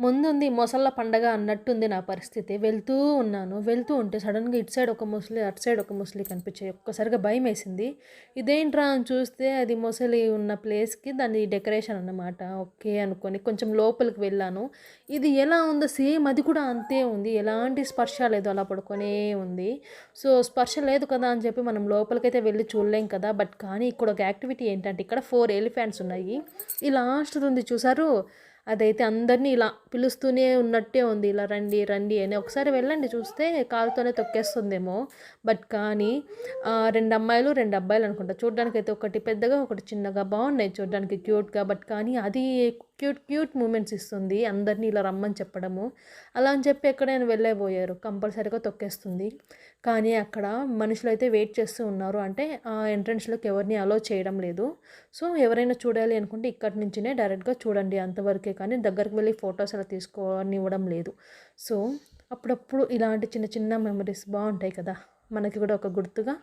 ముందుంది మొసళ్ళ పండగ అన్నట్టుంది నా పరిస్థితి. వెళ్తూ ఉన్నాను. వెళ్తూ ఉంటే సడెన్‌గా ఇటు సైడ్ ఒక ముసలి, అటు సైడ్ ఒక ముసలి కనిపించాయి. ఒక్కసారిగా భయమేసింది. ఇదేంట్రా అని చూస్తే అది మొసలి ఉన్న ప్లేస్‌కి దాని డెకరేషన్ అన్నమాట. ఓకే అనుకోని కొంచెం లోపలికి వెళ్ళాను. ఇది ఎలా ఉందో సేమ్ అది కూడా అంతే ఉంది. ఎలాంటి స్పర్శ లేదు. అలా పడుకొనే ఉంది. సో, స్పర్శ లేదు కదా అని చెప్పి మనం లోపలికైతే వెళ్లి చూడలేం కదా! బట్ కానీ ఇక్కడ ఒక యాక్టివిటీ ఏంటంటే ఇక్కడ 4 ఎలిఫెంట్స్ ఉన్నాయి. ఈ లాస్ట్‌ది ఉంది చూసారు? అదైతే అందరిని ఇలా పిలుస్తూనే ఉన్నట్టే ఉంది. ఇలా రండి, రండి అని. ఒకసారి వెళ్ళండి చూస్తే కాలుతోనే తొక్కేస్తుందేమో. బట్ కానీ 2 అమ్మాయిలు, 2 అబ్బాయిలు అనుకుంటా. చూడ్డానికైతే ఒకటి పెద్దగా, ఒకటి చిన్నగా బాగున్నాయి చూడ్డానికి క్యూట్‌గా. బట్ కానీ అది క్యూట్ క్యూట్ మూమెంట్స్ ఇస్తుంది. అందరిని ఇలా రమ్మని చెప్పడము. అలా అని చెప్పి ఎక్కడైనా వెళ్ళేబోయారు. కంపల్సరీగా తొక్కేస్తుంది. కానీ అక్కడ మనుషులైతే వెయిట్ చేస్తూ ఉన్నారు. అంటే ఆ ఎంట్రన్స్‌లోకి ఎవరిని అలో చేయడం లేదు. సో, ఎవరైనా చూడాలి అనుకుంటే ఇక్కడి నుంచినే డైరెక్ట్‌గా చూడండి అంతవరకే కానీ దగ్గరికి వెళ్ళి ఫోటోస్ అలా తీసుకోనివ్వడం లేదు. సో, అప్పుడప్పుడు ఇలాంటి చిన్న చిన్న మెమరీస్ బావుంటాయి కదా! మనకి కూడా ఒక గుర్తుగా.